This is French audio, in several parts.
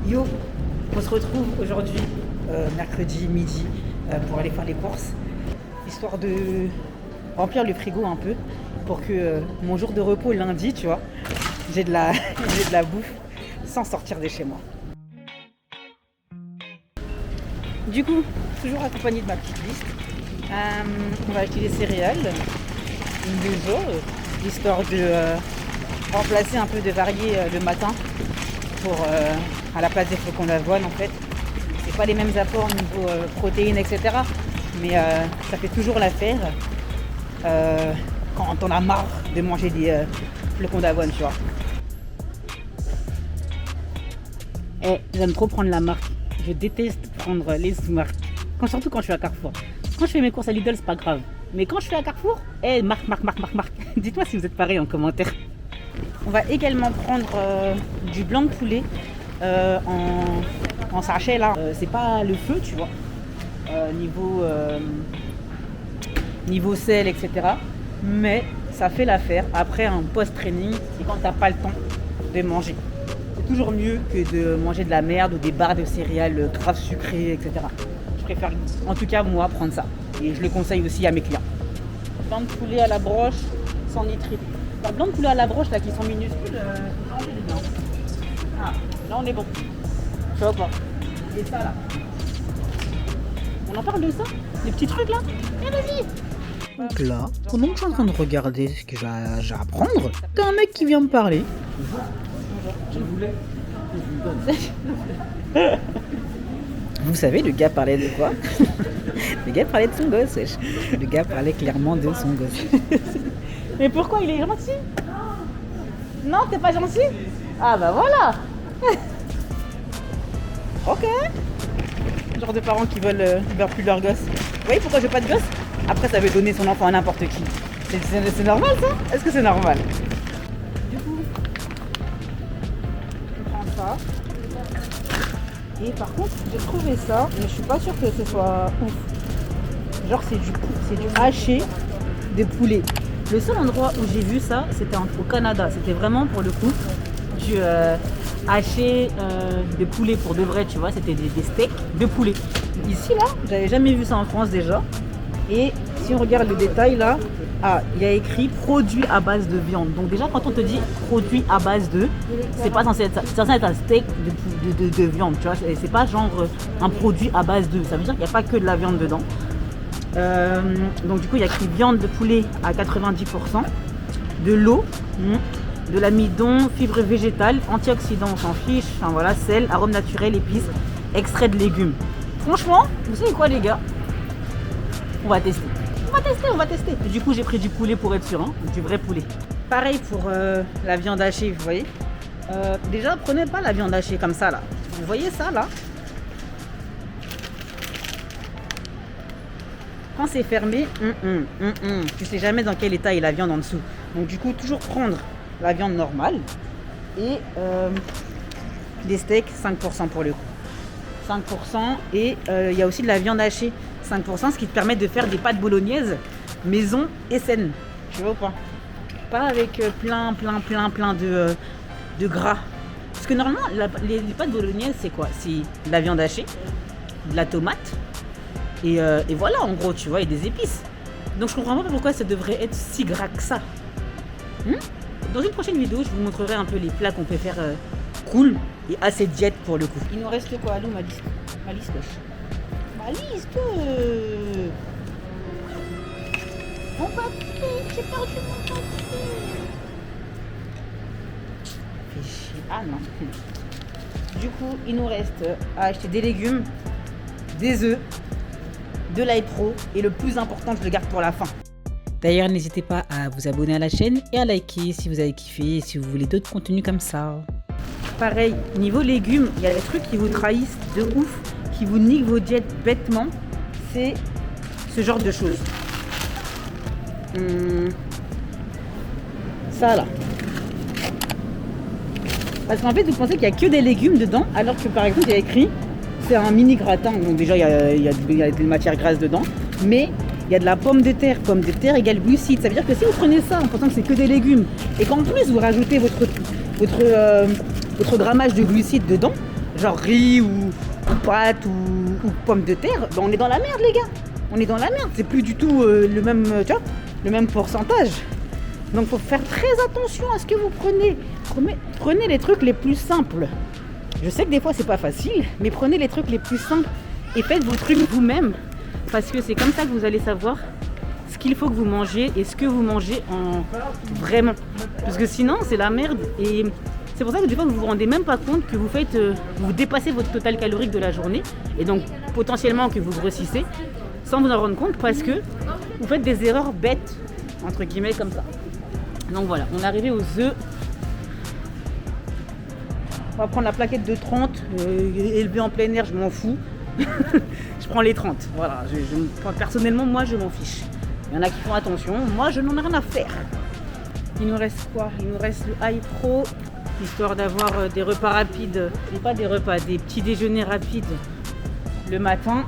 Yo, on se retrouve aujourd'hui, mercredi midi, pour aller faire les courses, histoire de remplir le frigo un peu, pour que mon jour de repos lundi, tu vois, j'ai de la, j'ai de la bouffe sans sortir de chez moi. Du coup, toujours accompagné de ma petite liste, on va acheter des céréales, une deux jours, histoire de remplacer un peu de varié le matin pour à la place des flocons d'avoine en fait. C'est pas les mêmes apports au niveau protéines, etc. Mais ça fait toujours l'affaire quand on a marre de manger des flocons d'avoine, tu vois. Et j'aime trop prendre la marque. Je déteste prendre les sous-marques. Surtout quand je suis à Carrefour. Quand je fais mes courses à Lidl, c'est pas grave. Mais quand je suis à Carrefour, marque. Dites-moi si vous êtes pareil en commentaire. On va également prendre du blanc de poulet en sachet là. C'est pas le feu, tu vois. Niveau sel, etc. Mais ça fait l'affaire après un post-training et quand t'as pas le temps de manger. C'est toujours mieux que de manger de la merde ou des barres de céréales grave sucrées, etc. Je préfère, en tout cas moi, prendre ça. Et je le conseille aussi à mes clients. Blanc de poulet à la broche, sans nitrite. Le blanc de poulet à la broche là qui sont minuscules, ah, là on est bon. Tu vois quoi? Et ça là. On en parle de ça? Les petits trucs là? Eh vas-y! Donc là, pendant que je suis en train de regarder ce que j'ai à prendre, t'as un mec qui vient me parler. Vous savez, le gars parlait de quoi? Le gars parlait de son gosse, wesh. Le gars parlait clairement de son gosse. Mais pourquoi il est gentil? Non, t'es pas gentil? Ah bah voilà. Ok. Genre de parents qui veulent plus leur gosse. Vous voyez pourquoi j'ai pas de gosse? Après ça veut donner son enfant à n'importe qui. C'est normal ça? Est-ce que c'est normal? Du coup, je prends ça. Et par contre, j'ai trouvé ça, mais je suis pas sûre que ce soit ouf. Genre c'est du haché de poulet. Le seul endroit où j'ai vu ça, c'était au Canada. C'était vraiment pour le coup du haché de poulet pour de vrai, tu vois. C'était des steaks de poulet. Ici là, j'avais jamais vu ça en France déjà. Et si on regarde le détail là, il y a écrit produit à base de viande. Donc déjà quand on te dit produit à base de, c'est pas censé être ça. C'est censé être un steak de viande, tu vois. C'est pas genre un produit à base de. Ça veut dire qu'il n'y a pas que de la viande dedans. Donc du coup il y a écrit viande de poulet à 90%, de l'eau, de l'amidon, fibres végétales, antioxydants on s'en fiche, enfin voilà, sel, arômes naturels, épices, extrait de légumes. Franchement, vous savez quoi les gars? On va tester. Et du coup j'ai pris du poulet pour être sûr, hein, du vrai poulet. Pareil pour la viande hachée, vous voyez. Déjà prenez pas la viande hachée comme ça là. Vous voyez ça là? Quand c'est fermé, tu sais jamais dans quel état est la viande en dessous. Donc du coup, toujours prendre la viande normale et des steaks 5% pour le coup. 5% et il y a aussi de la viande hachée 5%, ce qui te permet de faire des pâtes bolognaises maison et saines. Tu vois ou pas? Pas avec plein de gras. Parce que normalement, les pâtes bolognaises, c'est quoi? C'est de la viande hachée, de la tomate. Et voilà, en gros, tu vois, et des épices. Donc je comprends pas pourquoi ça devrait être si gras que ça. Dans une prochaine vidéo, je vous montrerai un peu les plats qu'on peut faire cool et assez diète pour le coup. Il nous reste quoi? Allô, ma liste, wesh. Ma liste Mon papier, j'ai perdu mon papier. Fais chier. Ah non. Du coup, il nous reste à acheter des légumes, des œufs, de l'ail pro et le plus important, je le garde pour la fin. D'ailleurs, n'hésitez pas à vous abonner à la chaîne et à liker si vous avez kiffé et si vous voulez d'autres contenus comme ça. Pareil, niveau légumes, il y a des trucs qui vous trahissent de ouf, qui vous niquent vos diètes bêtement. C'est ce genre de choses. Ça là. Parce qu'en fait, vous pensez qu'il n'y a que des légumes dedans, alors que par exemple, il y a écrit c'est un mini gratin. Donc déjà, il y a des matières grasses dedans. Mais il y a de la pomme de terre égale glucides. Ça veut dire que si vous prenez ça en pensant que c'est que des légumes et qu'en plus vous rajoutez votre grammage de glucides dedans, genre riz ou pâtes ou pommes de terre, ben on est dans la merde les gars. On est dans la merde, c'est plus du tout le même pourcentage. Donc faut faire très attention à ce que vous prenez. Prenez les trucs les plus simples. Je sais que des fois c'est pas facile, mais prenez les trucs les plus simples et faites vos trucs vous-même. Parce que c'est comme ça que vous allez savoir ce qu'il faut que vous mangez et ce que vous mangez en vraiment. Parce que sinon c'est la merde. Et c'est pour ça que des fois vous vous rendez même pas compte que vous dépassez votre total calorique de la journée. Et donc potentiellement que vous grossissez sans vous en rendre compte parce que vous faites des erreurs bêtes, entre guillemets comme ça. Donc voilà, on est arrivé aux œufs. On va prendre la plaquette de 30, élevée en plein air, je m'en fous. Je prends les 30, voilà. Personnellement, moi, je m'en fiche. Il y en a qui font attention, moi, je n'en ai rien à faire. Il nous reste quoi? Il nous reste le High Pro, histoire d'avoir des repas rapides. Et pas des repas, des petits déjeuners rapides le matin.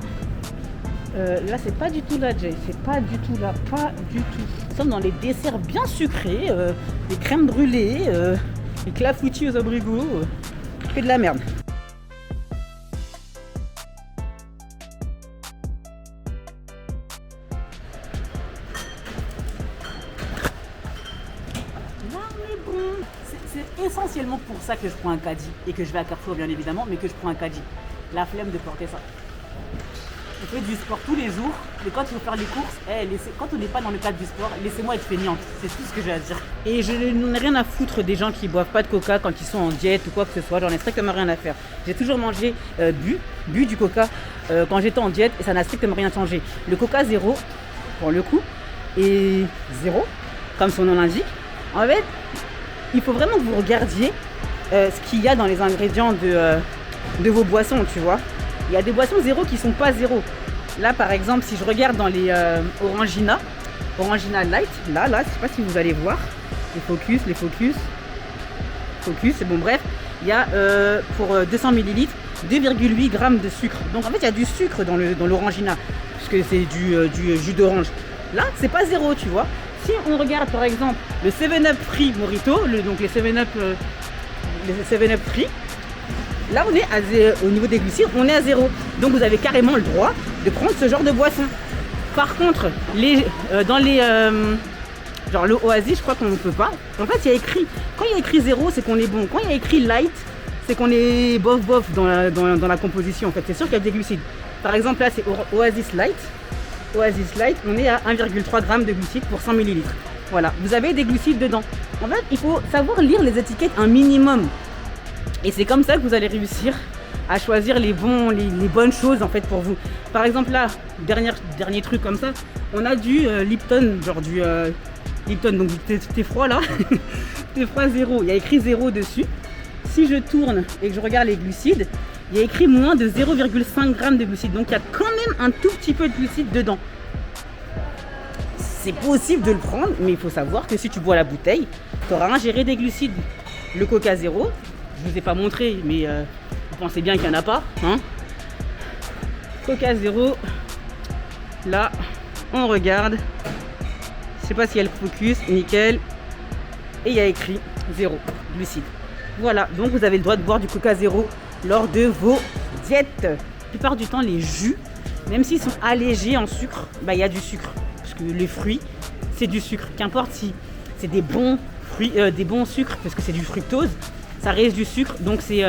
Là, c'est pas du tout là, Jay. C'est pas du tout là, pas du tout. Nous sommes dans les desserts bien sucrés, des crèmes brûlées, des clafoutis aux abricots. Que de la merde. Là, on est bon. C'est essentiellement pour ça que je prends un caddie et que je vais à Carrefour, bien évidemment, mais que je prends un caddie. La flemme de porter ça. On fait du sport tous les jours, mais quand il faut faire les courses, quand on n'est pas dans le cadre du sport, laissez-moi être feignante, c'est tout ce que j'ai à dire. Et je n'en ai rien à foutre des gens qui boivent pas de coca quand ils sont en diète ou quoi que ce soit, j'en ai strictement rien à faire. J'ai toujours mangé, bu du coca quand j'étais en diète et ça n'a strictement rien changé. Le coca zéro, pour le coup, est zéro, comme son nom l'indique. En fait, il faut vraiment que vous regardiez ce qu'il y a dans les ingrédients de vos boissons, tu vois. Il y a des boissons zéro qui sont pas zéro. Là, par exemple, si je regarde dans les Orangina Light, là, je sais pas si vous allez voir, les focus, c'est bon, bref, il y a pour 200 ml 2,8 grammes de sucre. Donc en fait, il y a du sucre dans l'Orangina, puisque c'est du jus d'orange. Là, c'est pas zéro, tu vois. Si on regarde par exemple le 7-Up Free Morito, donc les 7-Up Free, là, on est au niveau des glucides, on est à zéro. Donc, vous avez carrément le droit de prendre ce genre de boisson. Par contre, genre le Oasis, je crois qu'on ne peut pas. En fait, quand il y a écrit zéro, c'est qu'on est bon. Quand il y a écrit light, c'est qu'on est bof dans la composition. En fait, c'est sûr qu'il y a des glucides. Par exemple, là, c'est Oasis Light. Oasis Light, on est à 1,3 g de glucides pour 100 ml. Voilà, vous avez des glucides dedans. En fait, il faut savoir lire les étiquettes un minimum. Et c'est comme ça que vous allez réussir à choisir les bonnes choses en fait pour vous. Par exemple là, dernier truc comme ça, on a du Lipton, genre du Lipton, donc du thé froid là, thé froid zéro, il y a écrit zéro dessus. Si je tourne et que je regarde les glucides, il y a écrit moins de 0,5 g de glucides, donc il y a quand même un tout petit peu de glucides dedans. C'est possible de le prendre, mais il faut savoir que si tu bois la bouteille, tu auras ingéré des glucides. Le Coca zéro, je vous ai pas montré, mais vous pensez bien qu'il n'y en a pas, hein. Coca zéro, là, on regarde. Je sais pas s'il y a le focus, nickel. Et il y a écrit zéro glucides. Voilà, donc vous avez le droit de boire du Coca zéro lors de vos diètes. La plupart du temps, les jus, même s'ils sont allégés en sucre, bah il y a du sucre. Parce que les fruits, c'est du sucre. Qu'importe si c'est des bons fruits, des bons sucres, parce que c'est du fructose, ça reste du sucre, donc c'est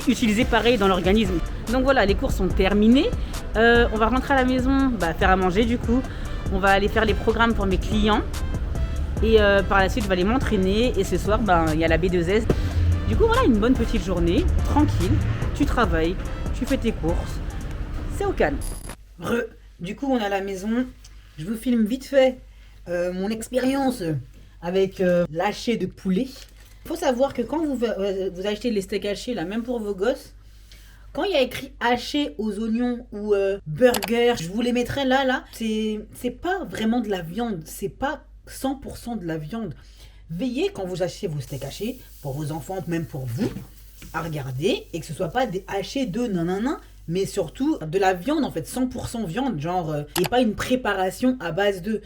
utilisé pareil dans l'organisme. Donc voilà, les courses sont terminées. On va rentrer à la maison, faire à manger du coup. On va aller faire les programmes pour mes clients. Et par la suite, je vais aller m'entraîner. Et ce soir, il y a la B2S. Du coup, voilà, une bonne petite journée, tranquille. Tu travailles, tu fais tes courses. C'est au calme. Du coup, on est à la maison. Je vous filme vite fait mon expérience avec l'haché de poulet. Il faut savoir que quand vous achetez les steaks hachés, là, même pour vos gosses, quand il y a écrit haché aux oignons ou burger, je vous les mettrai là, c'est pas vraiment de la viande, c'est pas 100% de la viande. Veillez quand vous achetez vos steaks hachés, pour vos enfants, même pour vous, à regarder et que ce soit pas des hachés de nanana, mais surtout de la viande en fait, 100% viande, genre, et pas une préparation à base de...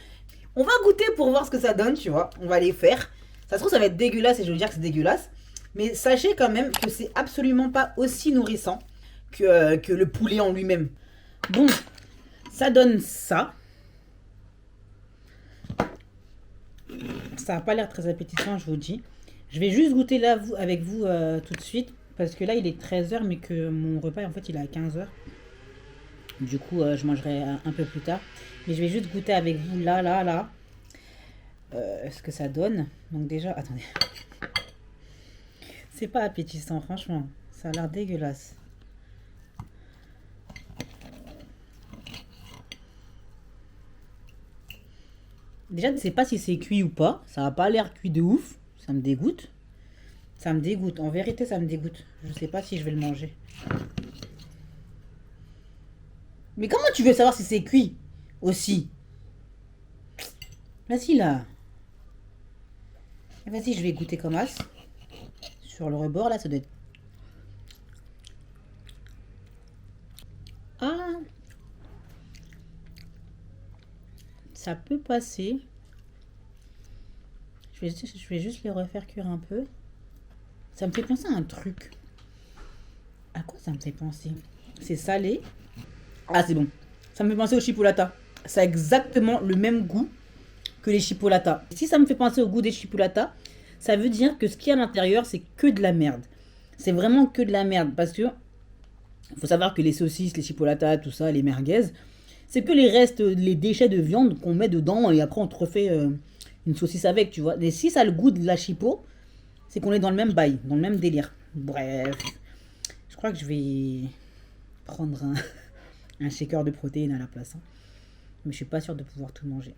On va goûter pour voir ce que ça donne, tu vois, on va les faire. Ça se trouve ça va être dégueulasse et je veux dire que c'est dégueulasse, mais sachez quand même que c'est absolument pas aussi nourrissant que le poulet en lui-même. Bon, ça donne ça. Ça n'a pas l'air très appétissant, je vous dis. Je vais juste goûter là avec vous tout de suite. Parce que là, il est 13h, mais que mon repas, en fait, il est à 15h. Du coup, je mangerai un peu plus tard. Mais je vais juste goûter avec vous là. Ce que ça donne. Donc déjà, attendez. C'est pas appétissant, franchement. Ça a l'air dégueulasse. Déjà, je ne sais pas si c'est cuit ou pas. Ça n'a pas l'air cuit de ouf. Ça me dégoûte. Ça me dégoûte. En vérité, ça me dégoûte. Je ne sais pas si je vais le manger. Mais comment tu veux savoir si c'est cuit aussi? Vas-y, là. Vas-y, je vais goûter comme as. Sur le rebord, là, ça doit être... Ah! Ça peut passer. Je vais juste les refaire cuire un peu. Ça me fait penser à un truc. À quoi ça me fait penser? C'est salé. Ah, c'est bon. Ça me fait penser au chipolata. Ça a exactement le même goût que les chipolatas. Si ça me fait penser au goût des chipolatas, ça veut dire que ce qu'il y a à l'intérieur, c'est que de la merde. C'est vraiment que de la merde. Parce que faut savoir que les saucisses, les chipolatas, tout ça, les merguez, c'est que les restes, les déchets de viande qu'on met dedans et après on te refait une saucisse avec, tu vois. Et si ça a le goût de la chipo, c'est qu'on est dans le même bail, dans le même délire. Bref, je crois que je vais prendre un shaker de protéines à la place. Hein. Mais je suis pas sûre de pouvoir tout manger.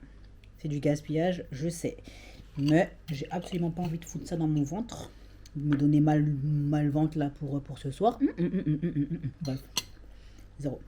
C'est du gaspillage, je sais. Mais j'ai absolument pas envie de foutre ça dans mon ventre. Me donner mal ventre là pour ce soir. Bref, 0.